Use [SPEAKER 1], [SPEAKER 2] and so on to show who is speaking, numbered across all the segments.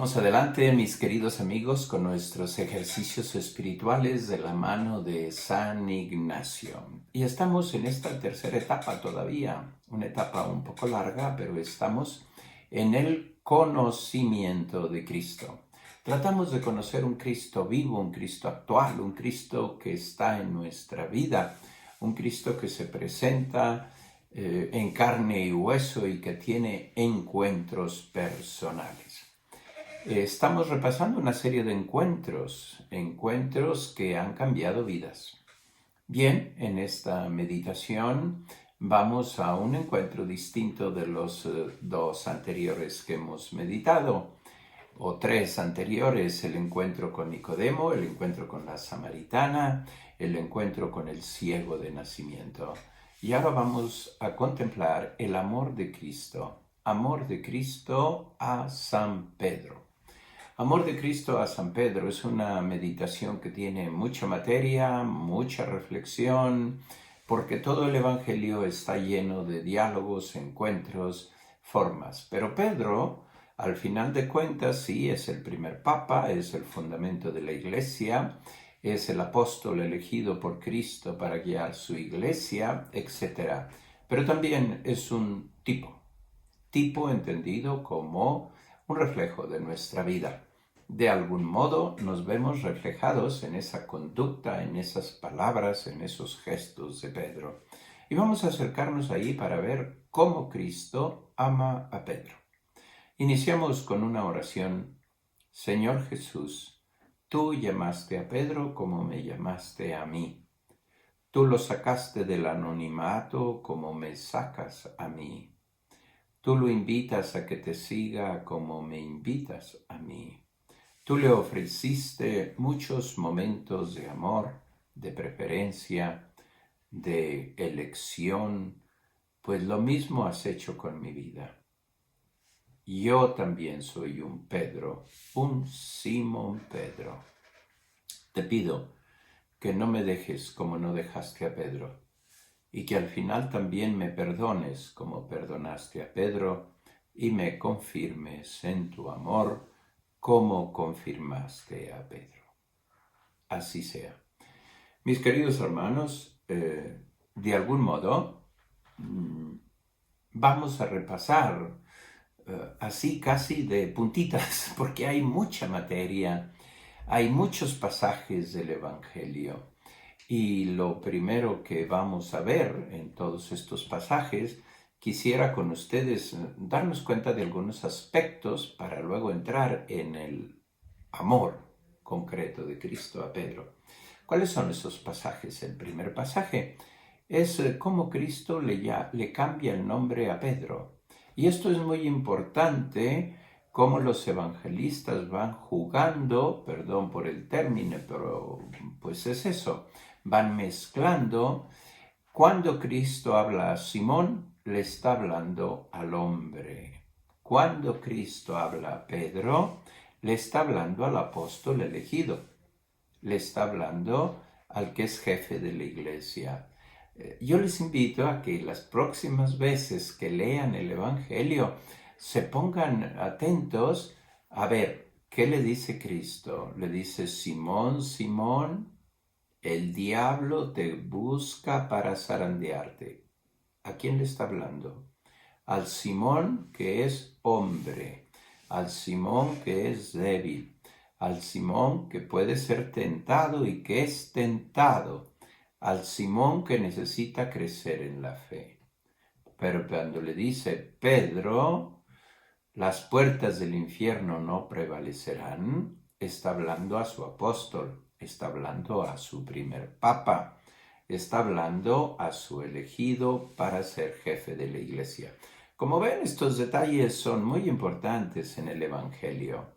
[SPEAKER 1] Vamos adelante, mis queridos amigos, con nuestros ejercicios espirituales de la mano de San Ignacio. Y estamos en esta tercera etapa todavía, una etapa un poco larga, pero estamos en el conocimiento de Cristo. Tratamos de conocer un Cristo vivo, un Cristo actual, un Cristo que está en nuestra vida, un Cristo que se presenta en carne y hueso y que tiene encuentros personales. Estamos repasando una serie de encuentros que han cambiado vidas. Bien, en esta meditación vamos a un encuentro distinto de los dos anteriores que hemos meditado, o tres anteriores: el encuentro con Nicodemo, el encuentro con la samaritana, el encuentro con el ciego de nacimiento. Y ahora vamos a contemplar el amor de Cristo a San Pedro. Amor de Cristo a San Pedro es una meditación que tiene mucha materia, mucha reflexión, porque todo el Evangelio está lleno de diálogos, encuentros, formas. Pero Pedro, al final de cuentas, sí, es el primer papa, es el fundamento de la Iglesia, es el apóstol elegido por Cristo para guiar su Iglesia, etc. Pero también es un tipo entendido como un reflejo de nuestra vida. De algún modo nos vemos reflejados en esa conducta, en esas palabras, en esos gestos de Pedro. Y vamos a acercarnos ahí para ver cómo Cristo ama a Pedro. Iniciamos con una oración. Señor Jesús, tú llamaste a Pedro como me llamaste a mí. Tú lo sacaste del anonimato como me sacas a mí. Tú lo invitas a que te siga como me invitas a mí. Tú le ofreciste muchos momentos de amor, de preferencia, de elección, pues lo mismo has hecho con mi vida. Yo también soy un Pedro, un Simón Pedro. Te pido que no me dejes como no dejaste a Pedro, y que al final también me perdones como perdonaste a Pedro, y me confirmes en tu amor como confirmaste a Pedro. Así sea. Mis queridos hermanos, de algún modo vamos a repasar así casi de puntitas, porque hay mucha materia, hay muchos pasajes del Evangelio. Y lo primero que vamos a ver en todos estos pasajes, quisiera con ustedes darnos cuenta de algunos aspectos para luego entrar en el amor concreto de Cristo a Pedro. ¿Cuáles son esos pasajes? El primer pasaje es cómo Cristo le cambia el nombre a Pedro. Y esto es muy importante, cómo los evangelistas van jugando, perdón por el término, pero pues es eso, van mezclando. Cuando Cristo habla a Simón, le está hablando al hombre. Cuando Cristo habla a Pedro, le está hablando al apóstol elegido. Le está hablando al que es jefe de la iglesia. Yo les invito a que las próximas veces que lean el Evangelio se pongan atentos a ver qué le dice Cristo. Le dice: Simón, Simón, el diablo te busca para zarandearte. ¿A quién le está hablando? Al Simón que es hombre, al Simón que es débil, al Simón que puede ser tentado y que es tentado, al Simón que necesita crecer en la fe. Pero cuando le dice Pedro, las puertas del infierno no prevalecerán, está hablando a su apóstol, está hablando a su primer papa, está hablando a su elegido para ser jefe de la iglesia. Como ven, estos detalles son muy importantes en el Evangelio.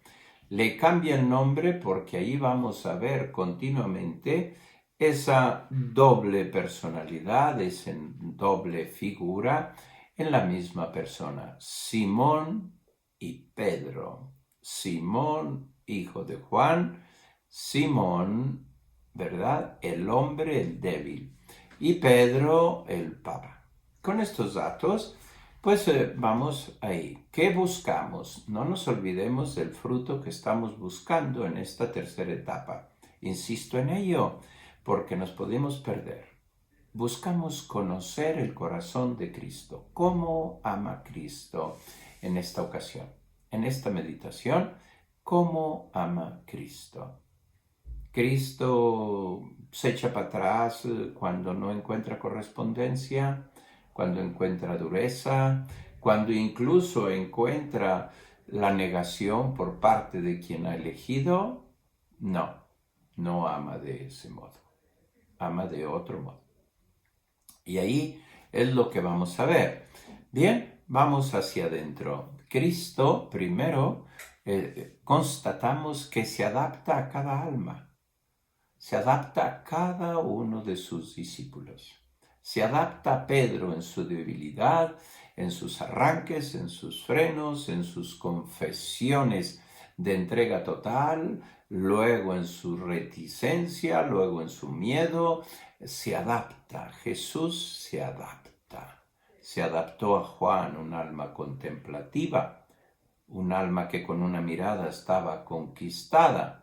[SPEAKER 1] Le cambia el nombre porque ahí vamos a ver continuamente esa doble personalidad, esa doble figura en la misma persona. Simón y Pedro. Simón, hijo de Juan. Simón, ¿verdad? El hombre, el débil. Y Pedro, el papa. Con estos datos Pues vamos ahí. ¿Qué buscamos? No nos olvidemos del fruto que estamos buscando en esta tercera etapa. Insisto en ello porque nos podemos perder. Buscamos conocer el corazón de Cristo. ¿Cómo ama Cristo en esta ocasión? En esta meditación, ¿cómo ama Cristo? Cristo se echa para atrás cuando no encuentra correspondencia, cuando encuentra dureza, cuando incluso encuentra la negación por parte de quien ha elegido. No, no ama de ese modo, ama de otro modo. Y ahí es lo que vamos a ver. Bien, vamos hacia adentro. Cristo, primero, constatamos que se adapta a cada alma. Se adapta a cada uno de sus discípulos. Se adapta a Pedro en su debilidad, en sus arranques, en sus frenos, en sus confesiones de entrega total, luego en su reticencia, luego en su miedo. Se adapta, Jesús se adapta. Se adaptó a Juan, un alma contemplativa, un alma que con una mirada estaba conquistada.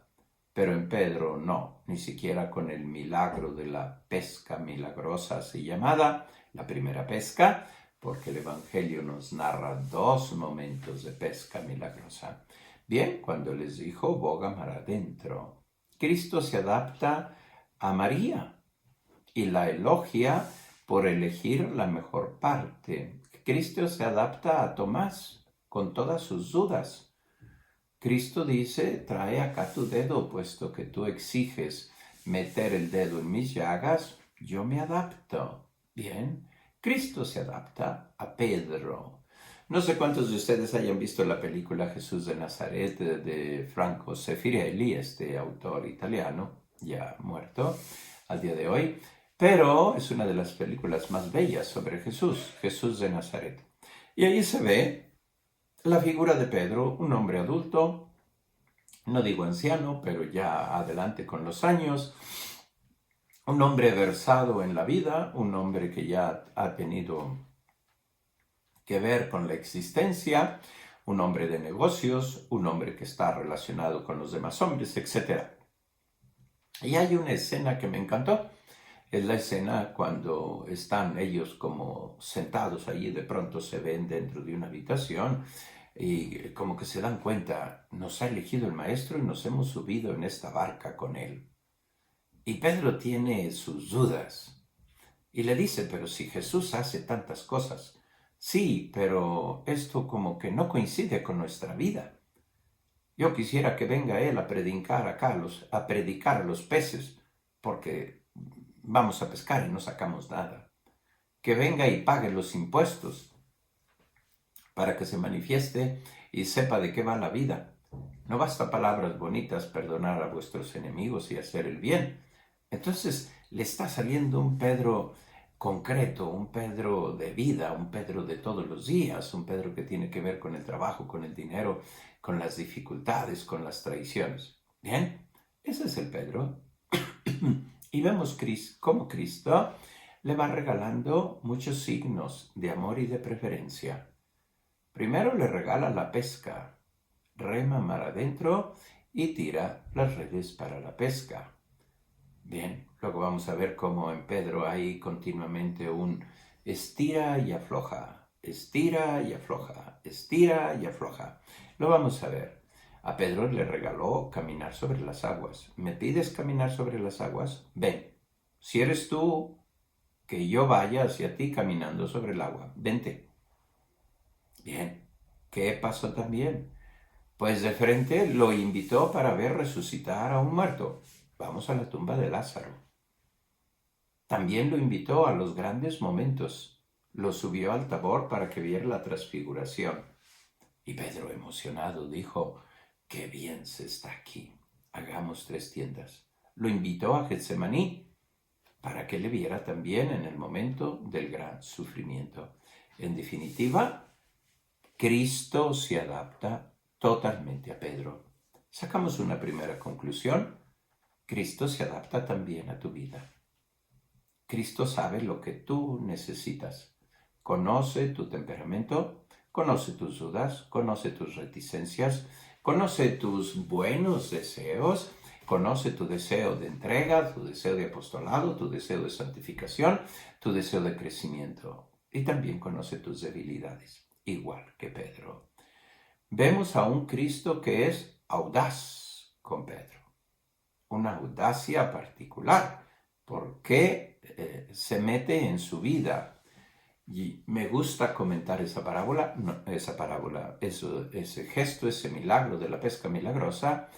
[SPEAKER 1] Pero en Pedro no, ni siquiera con el milagro de la pesca milagrosa así llamada, la primera pesca, porque el Evangelio nos narra 2 momentos de pesca milagrosa. Bien, cuando les dijo, boga mar adentro. Cristo se adapta a María y la elogia por elegir la mejor parte. Cristo se adapta a Tomás con todas sus dudas. Cristo dice, trae acá tu dedo, puesto que tú exiges meter el dedo en mis llagas, yo me adapto. Bien, Cristo se adapta a Pedro. No sé cuántos de ustedes hayan visto la película Jesús de Nazaret de Franco Sefirelli, este autor italiano, ya muerto al día de hoy, pero es una de las películas más bellas sobre Jesús, Jesús de Nazaret. Y ahí se ve la figura de Pedro, un hombre adulto, no digo anciano, pero ya adelante con los años, un hombre versado en la vida, un hombre que ya ha tenido que ver con la existencia, un hombre de negocios, un hombre que está relacionado con los demás hombres, etc. Y hay una escena que me encantó. Es la escena cuando están ellos como sentados allí, de pronto se ven dentro de una habitación y como que se dan cuenta, nos ha elegido el maestro y nos hemos subido en esta barca con él. Y Pedro tiene sus dudas y le dice, pero si Jesús hace tantas cosas, sí, pero esto como que no coincide con nuestra vida. Yo quisiera que venga él a predicar acá, a predicar a los peces, porque vamos a pescar y no sacamos nada. Que venga y pague los impuestos para que se manifieste y sepa de qué va la vida. No basta palabras bonitas, perdonar a vuestros enemigos y hacer el bien. Entonces le está saliendo un Pedro concreto, un Pedro de vida, un Pedro de todos los días, un Pedro que tiene que ver con el trabajo, con el dinero, con las dificultades, con las traiciones. Bien, ese es el Pedro. Y vemos cómo Cristo le va regalando muchos signos de amor y de preferencia. Primero le regala la pesca, rema mar adentro y tira las redes para la pesca. Bien, luego vamos a ver cómo en Pedro hay continuamente un estira y afloja, estira y afloja, estira y afloja. Lo vamos a ver. A Pedro le regaló caminar sobre las aguas. ¿Me pides caminar sobre las aguas? Ven. Si eres tú, que yo vaya hacia ti caminando sobre el agua. Vente. Bien. ¿Qué pasó también? Pues de frente lo invitó para ver resucitar a un muerto. Vamos a la tumba de Lázaro. También lo invitó a los grandes momentos. Lo subió al Tabor para que viera la transfiguración. Y Pedro, emocionado, dijo, qué bien se está aquí. Hagamos 3 tiendas. Lo invitó a Getsemaní para que le viera también en el momento del gran sufrimiento. En definitiva, Cristo se adapta totalmente a Pedro. Sacamos una primera conclusión. Cristo se adapta también a tu vida. Cristo sabe lo que tú necesitas. Conoce tu temperamento, conoce tus dudas, conoce tus reticencias, conoce tus buenos deseos, conoce tu deseo de entrega, tu deseo de apostolado, tu deseo de santificación, tu deseo de crecimiento. Y también conoce tus debilidades, igual que Pedro. Vemos a un Cristo que es audaz con Pedro. Una audacia particular, porque se mete en su vida. Y me gusta comentar ese gesto, ese milagro de la pesca milagrosa.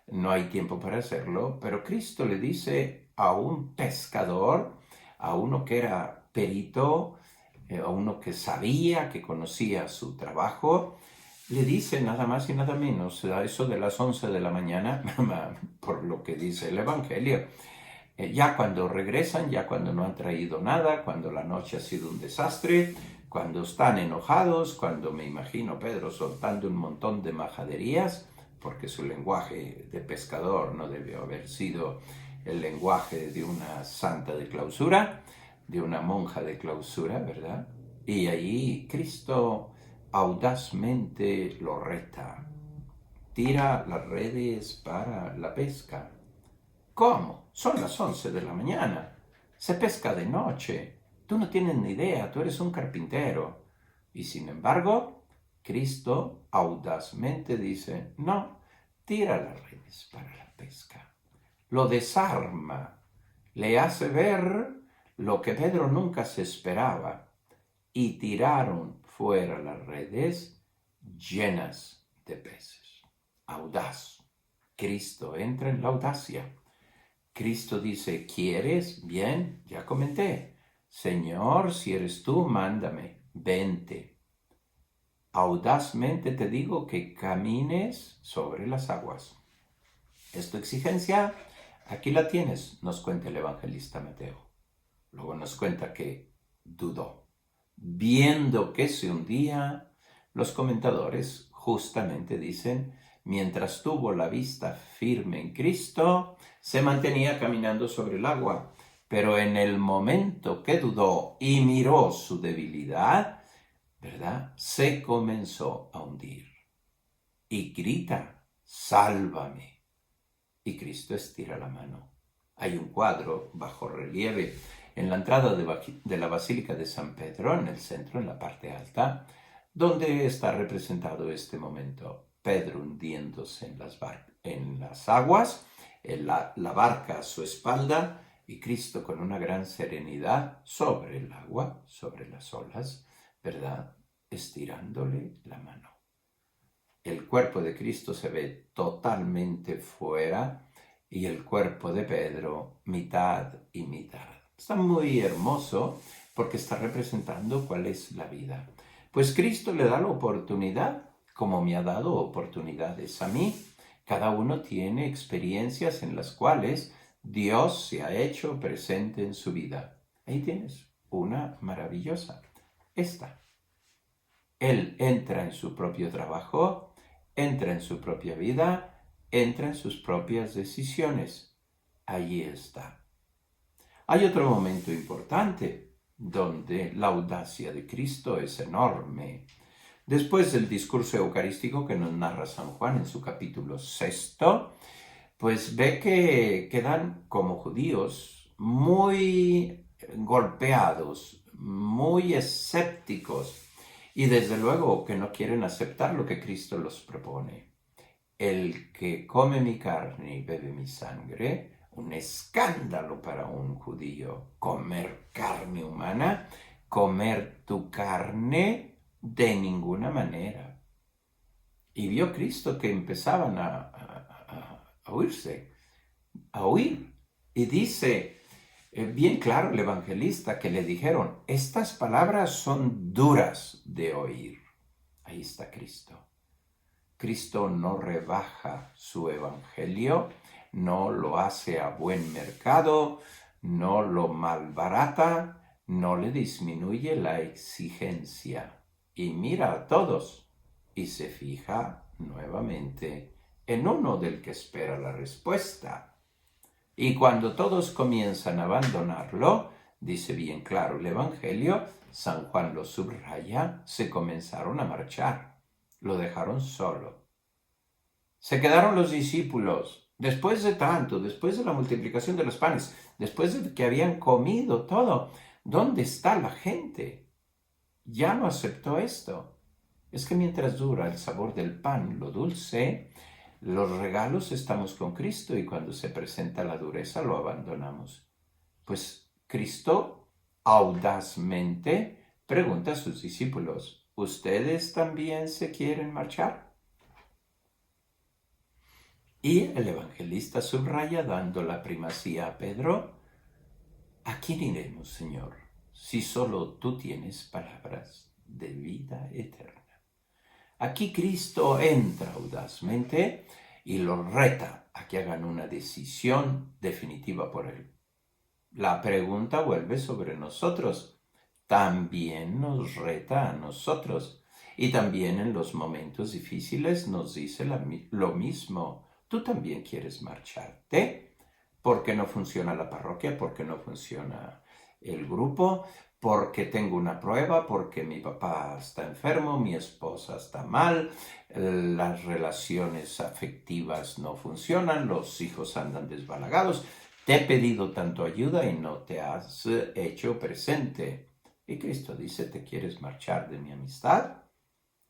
[SPEAKER 1] No hay tiempo para hacerlo, pero Cristo le dice a un pescador, a uno que era perito, a uno que sabía, que conocía su trabajo, le dice nada más y nada menos, a eso de las 11 de la mañana, por lo que dice el Evangelio, ya cuando regresan, ya cuando no han traído nada, cuando la noche ha sido un desastre, cuando están enojados, cuando me imagino Pedro soltando un montón de majaderías, porque su lenguaje de pescador no debió haber sido el lenguaje de una santa de clausura, de una monja de clausura, ¿verdad? Y allí Cristo audazmente lo reta. Tira las redes para la pesca. ¿Cómo? Son las 11 de la mañana. Se pesca de noche. Tú no tienes ni idea, tú eres un carpintero. Y sin embargo, Cristo audazmente dice, no, tira las redes para la pesca. Lo desarma, le hace ver lo que Pedro nunca se esperaba. Y tiraron fuera las redes llenas de peces. Audaz. Cristo entra en la audacia. Cristo dice, ¿quieres? Bien, ya comenté. Señor, si eres tú, mándame, vente. Audazmente te digo que camines sobre las aguas. ¿Es tu exigencia? Aquí la tienes, nos cuenta el evangelista Mateo. Luego nos cuenta que dudó. Viendo que se hundía, los comentadores justamente dicen, mientras tuvo la vista firme en Cristo, se mantenía caminando sobre el agua, pero en el momento que dudó y miró su debilidad, ¿verdad? Se comenzó a hundir. Y grita, sálvame. Y Cristo estira la mano. Hay un cuadro bajo relieve en la entrada de la Basílica de San Pedro, en el centro, en la parte alta, donde está representado este momento. Pedro hundiéndose en las aguas, la barca a su espalda y Cristo con una gran serenidad sobre el agua, sobre las olas, ¿verdad? Estirándole la mano. El cuerpo de Cristo se ve totalmente fuera y el cuerpo de Pedro mitad y mitad. Está muy hermoso porque está representando cuál es la vida. Pues Cristo le da la oportunidad, como me ha dado oportunidades a mí. Cada uno tiene experiencias en las cuales Dios se ha hecho presente en su vida. Ahí tienes una maravillosa. Esta. Él entra en su propio trabajo, entra en su propia vida, entra en sus propias decisiones. Allí está. Hay otro momento importante donde la audacia de Cristo es enorme. Después del discurso eucarístico que nos narra San Juan en su capítulo 6, pues ve que quedan como judíos muy golpeados, muy escépticos y desde luego que no quieren aceptar lo que Cristo los propone. El que come mi carne y bebe mi sangre, un escándalo para un judío. Comer carne humana, comer tu carne, de ninguna manera. Y vio Cristo que empezaban a huir. Y dice, bien claro el evangelista, que le dijeron, estas palabras son duras de oír. Ahí está Cristo. Cristo no rebaja su evangelio, no lo hace a buen mercado, no lo malbarata, no le disminuye la exigencia. Y mira a todos y se fija nuevamente en uno del que espera la respuesta. Y cuando todos comienzan a abandonarlo, dice bien claro el Evangelio, San Juan lo subraya, se comenzaron a marchar, lo dejaron solo. Se quedaron los discípulos, después de tanto, después de la multiplicación de los panes, después de que habían comido todo. ¿Dónde está la gente? Ya no aceptó esto. Es que mientras dura el sabor del pan, lo dulce, los regalos estamos con Cristo y cuando se presenta la dureza lo abandonamos. Pues Cristo audazmente pregunta a sus discípulos, ¿ustedes también se quieren marchar? Y el evangelista subraya dando la primacía a Pedro, ¿a quién iremos, Señor, si solo tú tienes palabras de vida eterna? Aquí Cristo entra audazmente y los reta a que hagan una decisión definitiva por él. La pregunta vuelve sobre nosotros. También nos reta a nosotros. Y también en los momentos difíciles nos dice lo mismo. Tú también quieres marcharte. Porque no funciona la parroquia, porque no funciona el grupo, porque tengo una prueba, porque mi papá está enfermo, mi esposa está mal, las relaciones afectivas no funcionan, los hijos andan desbalagados. Te he pedido tanto ayuda y no te has hecho presente. Y Cristo dice, ¿te quieres marchar de mi amistad?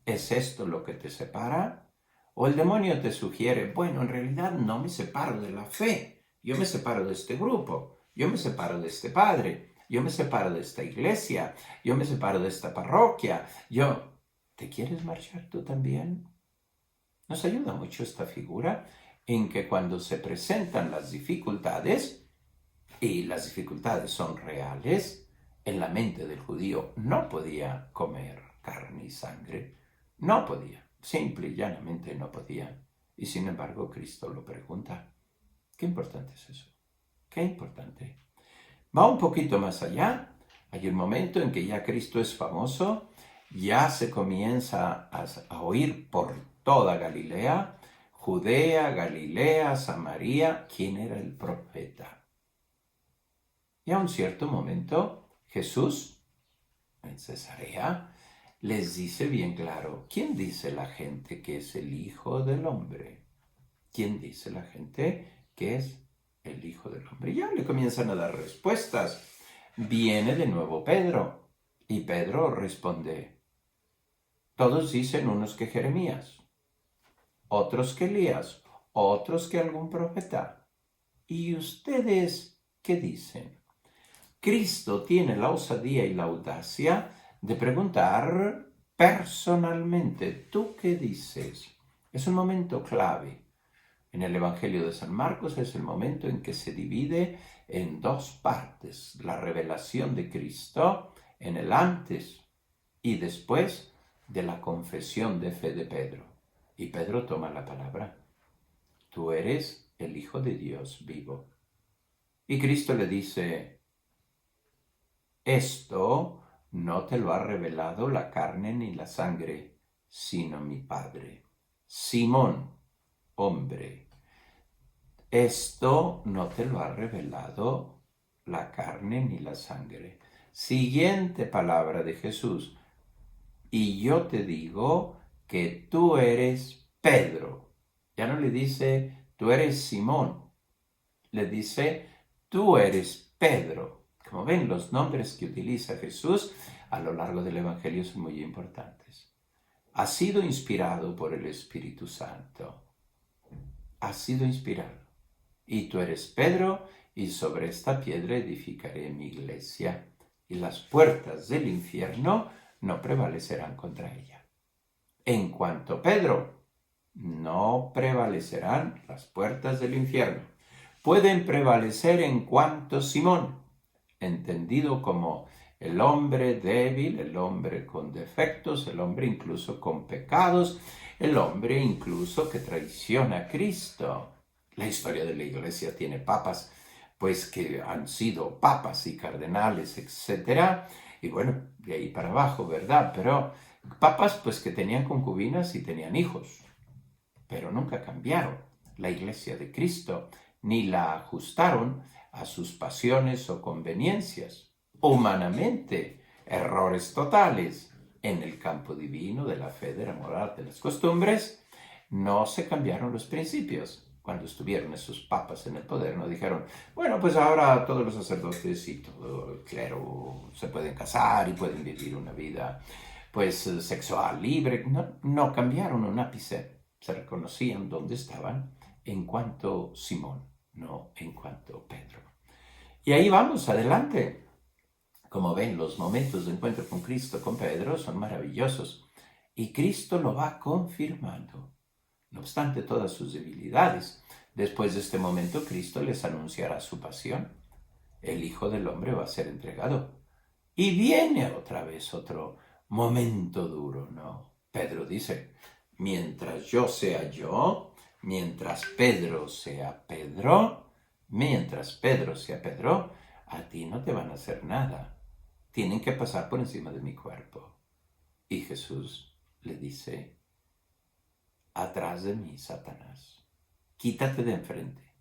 [SPEAKER 1] ¿Es esto lo que te separa? O el demonio te sugiere, bueno, en realidad no me separo de la fe. Yo me separo de este grupo, yo me separo de este padre, yo me separo de esta iglesia, yo me separo de esta parroquia. ¿Te quieres marchar tú también? Nos ayuda mucho esta figura en que cuando se presentan las dificultades, y las dificultades son reales, en la mente del judío no podía comer carne y sangre, no podía, simple y llanamente no podía. Y sin embargo Cristo lo pregunta. Qué importante es eso, qué importante. Va un poquito más allá. Hay un momento en que ya Cristo es famoso, ya se comienza a oír por toda Galilea, Judea, Galilea, Samaria, ¿quién era el profeta? Y a un cierto momento, Jesús, en Cesarea, les dice bien claro, ¿quién dice la gente que es el Hijo del Hombre? ¿Quién dice la gente que es el Hijo del Hombre? Ya le comienzan a dar respuestas. Viene de nuevo Pedro, y Pedro responde, todos dicen unos que Jeremías, otros que Elías, otros que algún profeta. ¿Y ustedes qué dicen? Cristo tiene la osadía y la audacia de preguntar personalmente, ¿tú qué dices? Es un momento clave. En el Evangelio de San Marcos es el momento en que se divide en dos partes, la revelación de Cristo en el antes y después de la confesión de fe de Pedro. Y Pedro toma la palabra, tú eres el Hijo de Dios vivo. Y Cristo le dice, esto no te lo ha revelado la carne ni la sangre, sino mi Padre. Simón, hombre, esto no te lo ha revelado la carne ni la sangre. Siguiente palabra de Jesús. Y yo te digo que tú eres Pedro. Ya no le dice, tú eres Simón. Le dice, tú eres Pedro. Como ven, los nombres que utiliza Jesús a lo largo del Evangelio son muy importantes. Ha sido inspirado por el Espíritu Santo. Ha sido inspirado. Y tú eres Pedro, y sobre esta piedra edificaré mi iglesia, y las puertas del infierno no prevalecerán contra ella. En cuanto a Pedro, no prevalecerán las puertas del infierno. Pueden prevalecer en cuanto a Simón, entendido como el hombre débil, el hombre con defectos, el hombre incluso con pecados, el hombre incluso que traiciona a Cristo. La historia de la iglesia tiene papas, pues que han sido papas y cardenales, etc. Y bueno, de ahí para abajo, ¿verdad? Pero papas pues que tenían concubinas y tenían hijos, pero nunca cambiaron la iglesia de Cristo, ni la ajustaron a sus pasiones o conveniencias. humanamente, errores totales. En el campo divino de la fe, de la moral, de las costumbres, no se cambiaron los principios. Cuando estuvieron esos papas en el poder, no dijeron, bueno, pues ahora todos los sacerdotes y todo el clero se pueden casar y pueden vivir una vida, pues, sexual libre. No, no cambiaron un ápice. Se reconocían dónde estaban en cuanto Simón, no en cuanto Pedro. Y ahí vamos, adelante. Como ven, los momentos de encuentro con Cristo, con Pedro, son maravillosos. Y Cristo lo va confirmando. No obstante todas sus debilidades, después de este momento Cristo les anunciará su pasión. El Hijo del Hombre va a ser entregado. Y viene otra vez otro momento duro, ¿no? Pedro dice, mientras yo sea yo, mientras Pedro sea Pedro, a ti no te van a hacer nada. Tienen que pasar por encima de mi cuerpo. Y Jesús le dice, atrás de mí, Satanás, quítate de enfrente,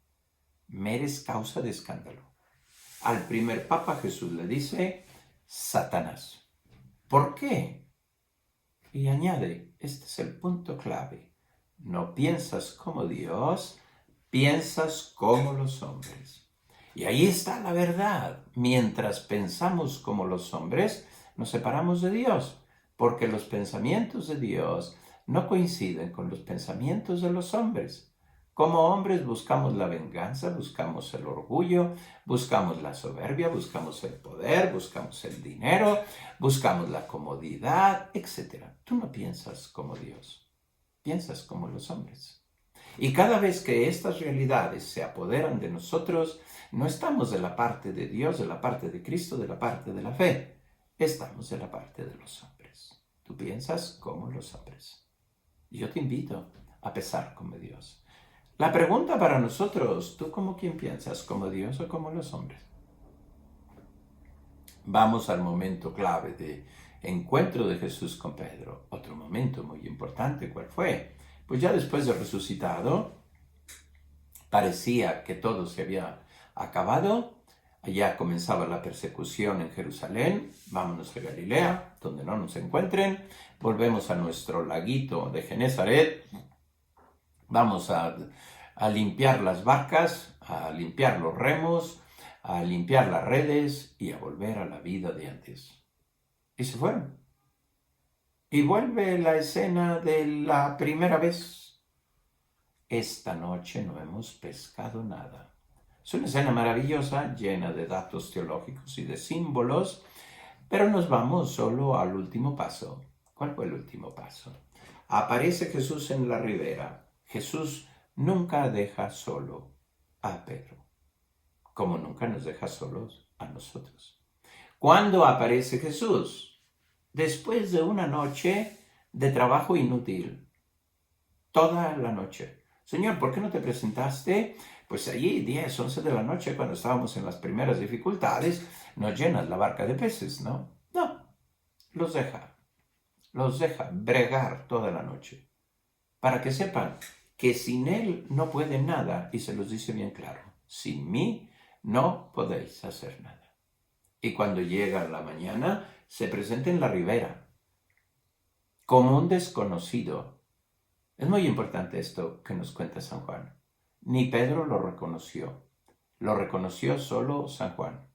[SPEAKER 1] me eres causa de escándalo. Al primer papa Jesús le dice, Satanás. ¿Por qué? Y añade, este es el punto clave, no piensas como Dios, piensas como los hombres. Y ahí está la verdad. Mientras pensamos como los hombres, nos separamos de Dios, porque los pensamientos de Dios no coinciden con los pensamientos de los hombres. Como hombres buscamos la venganza, buscamos el orgullo, buscamos la soberbia, buscamos el poder, buscamos el dinero, buscamos la comodidad, etc. Tú no piensas como Dios, piensas como los hombres. Y cada vez que estas realidades se apoderan de nosotros, no estamos de la parte de Dios, de la parte de Cristo, de la parte de la fe. Estamos de la parte de los hombres. Tú piensas como los hombres. Y yo te invito a pensar como Dios. La pregunta para nosotros, ¿tú como quién piensas? ¿Como Dios o como los hombres? Vamos al momento clave de encuentro de Jesús con Pedro. Otro momento muy importante, ¿cuál fue? Pues ya después de resucitado, parecía que todo se había acabado. Ya comenzaba la persecución en Jerusalén. Vámonos a Galilea, donde no nos encuentren. Volvemos a nuestro laguito de Genezaret. Vamos a limpiar las barcas, a limpiar los remos, a limpiar las redes y a volver a la vida de antes. Y se fueron. Y vuelve la escena de la primera vez. Esta noche no hemos pescado nada. Es una escena maravillosa, llena de datos teológicos y de símbolos, pero nos vamos solo al último paso. ¿Cuál fue el último paso? Aparece Jesús en la ribera. Jesús nunca deja solo a Pedro, como nunca nos deja solos a nosotros. ¿Cuándo aparece Jesús? Después de una noche de trabajo inútil, toda la noche. Señor, ¿por qué no te presentaste? Pues allí, 10, 11 de la noche, cuando estábamos en las primeras dificultades, nos llenas la barca de peces, ¿no? No, los deja bregar toda la noche, para que sepan que sin Él no pueden nada, y se los dice bien claro, sin mí no podéis hacer nada. Y cuando llega la mañana, se presenta en la ribera, como un desconocido. Es muy importante esto que nos cuenta San Juan. Ni Pedro lo reconoció solo San Juan,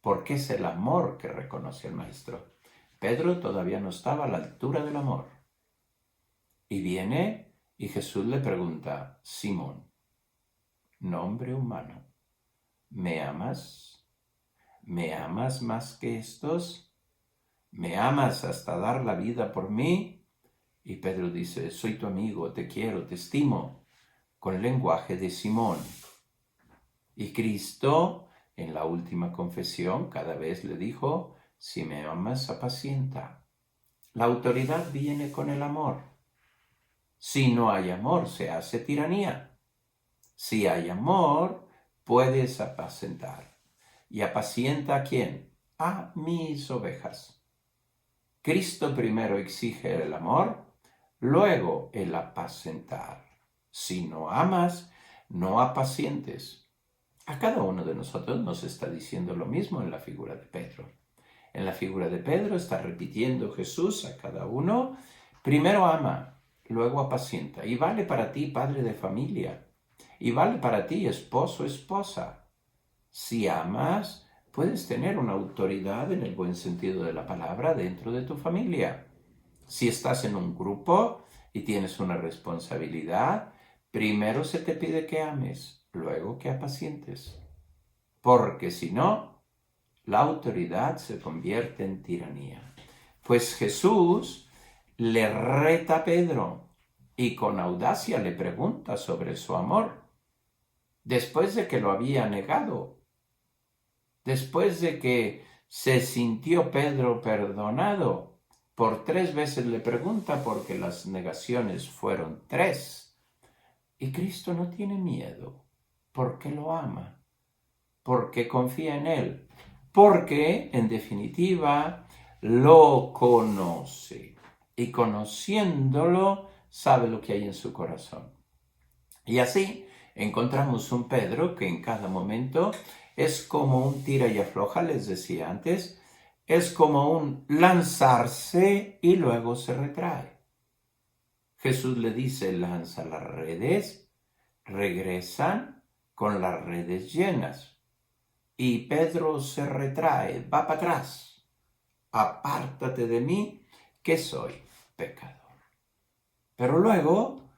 [SPEAKER 1] porque es el amor que reconoce al Maestro. Pedro todavía no estaba a la altura del amor. Y viene y Jesús le pregunta, Simón, nombre humano, ¿me amas? ¿Me amas más que estos? ¿Me amas hasta dar la vida por mí? Y Pedro dice, soy tu amigo, te quiero, te estimo, con el lenguaje de Simón. Y Cristo, en la última confesión, cada vez le dijo, si me amas, apacienta. La autoridad viene con el amor. Si no hay amor, se hace tiranía. Si hay amor, puedes apacentar. ¿Y apacienta a quién? A mis ovejas. Cristo primero exige el amor, luego el apacentar. Si no amas, no apacientes. A cada uno de nosotros nos está diciendo lo mismo en la figura de Pedro. En la figura de Pedro está repitiendo Jesús a cada uno: primero ama, luego apacienta. Y vale para ti, padre de familia. Y vale para ti, esposo, esposa. Si amas, puedes tener una autoridad en el buen sentido de la palabra dentro de tu familia. Si estás en un grupo y tienes una responsabilidad, primero se te pide que ames, luego que apacientes. Porque si no, la autoridad se convierte en tiranía. Pues Jesús le reta a Pedro y con audacia le pregunta sobre su amor. Después de que lo había negado, después de que se sintió Pedro perdonado, por 3 veces le pregunta porque las negaciones fueron 3. Y Cristo no tiene miedo, porque lo ama, porque confía en Él, porque, en definitiva, lo conoce. Y conociéndolo, sabe lo que hay en su corazón. Y así encontramos un Pedro que en cada momento es como un tira y afloja, les decía antes, es como un lanzarse y luego se retrae. Jesús le dice: lanza las redes, regresan con las redes llenas. Y Pedro se retrae, va para atrás. Apártate de mí, que soy pecador. Pero luego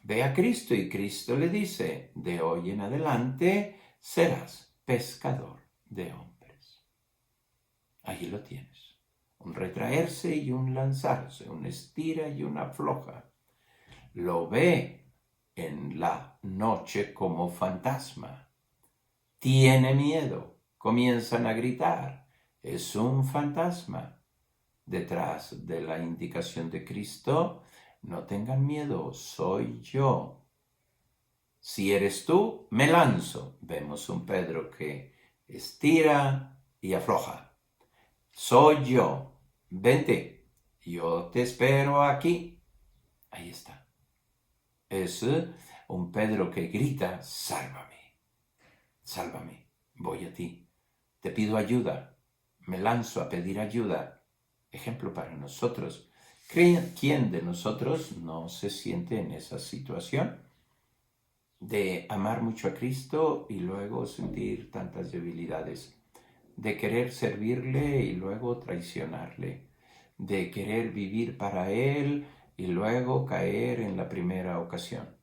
[SPEAKER 1] ve a Cristo y Cristo le dice: de hoy en adelante serás pescador de hombres. Allí lo tienes. Un retraerse y un lanzarse, un estira y una afloja. Lo ve en la noche como fantasma. Tiene miedo. Comienzan a gritar: es un fantasma. Detrás de la indicación de Cristo: no tengan miedo, soy yo. Si eres tú, me lanzo. Vemos un Pedro que estira y afloja. Soy yo. Vente, yo te espero aquí. Ahí está. Es un Pedro que grita: sálvame, sálvame, voy a ti. Te pido ayuda, me lanzo a pedir ayuda. Ejemplo para nosotros. ¿Quién de nosotros no se siente en esa situación de amar mucho a Cristo y luego sentir tantas debilidades? De querer servirle y luego traicionarle, de querer vivir para Él y luego caer en la primera ocasión.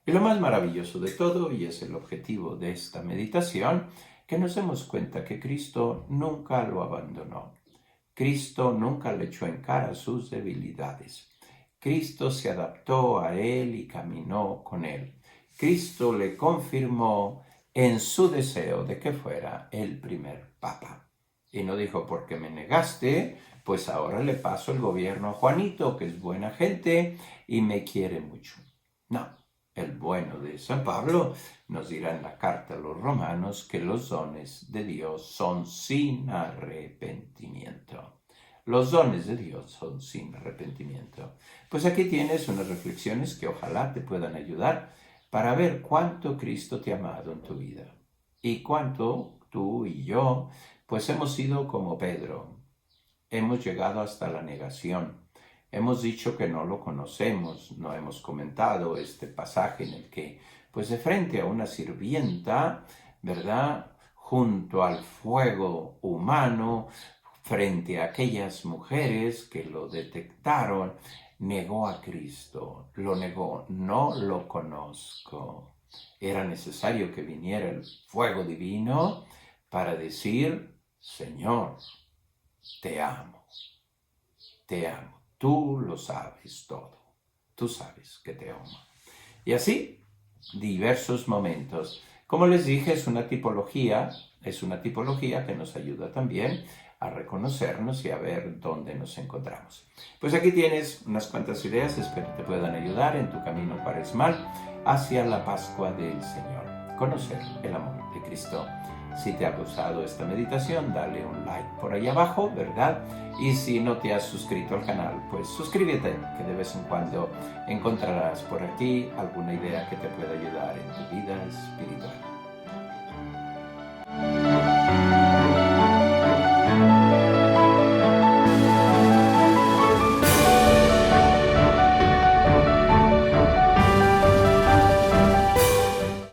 [SPEAKER 1] Y lo más maravilloso de todo, y es el objetivo de esta meditación, que nos demos cuenta que Cristo nunca lo abandonó. Cristo nunca le echó en cara sus debilidades. Cristo se adaptó a Él y caminó con Él. Cristo le confirmó en su deseo de que fuera el primer papa. Y no dijo: porque me negaste, pues ahora le paso el gobierno a Juanito, que es buena gente y me quiere mucho. No, el bueno de San Pablo nos dirá en la carta a los romanos que los dones de Dios son sin arrepentimiento. Los dones de Dios son sin arrepentimiento. Pues aquí tienes unas reflexiones que ojalá te puedan ayudar para ver cuánto Cristo te ha amado en tu vida y cuánto tú y yo pues hemos sido como Pedro. Hemos llegado hasta la negación. Hemos dicho que no lo conocemos, no hemos comentado este pasaje en el que pues de frente a una sirvienta, ¿verdad?, junto al fuego humano, frente a aquellas mujeres que lo detectaron, negó a Cristo, lo negó: no lo conozco. Era necesario que viniera el fuego divino para decir: Señor, te amo, tú lo sabes todo, tú sabes que te amo. Y así, diversos momentos. Como les dije, es una tipología que nos ayuda también a reconocernos y a ver dónde nos encontramos. Pues aquí tienes unas cuantas ideas, espero te puedan ayudar en tu camino cuaresmal hacia la Pascua del Señor. Conocer el amor de Cristo. Si te ha gustado esta meditación, dale un like por ahí abajo, ¿verdad? Y si no te has suscrito al canal, pues suscríbete, que de vez en cuando encontrarás por aquí alguna idea que te pueda ayudar en tu vida espiritual.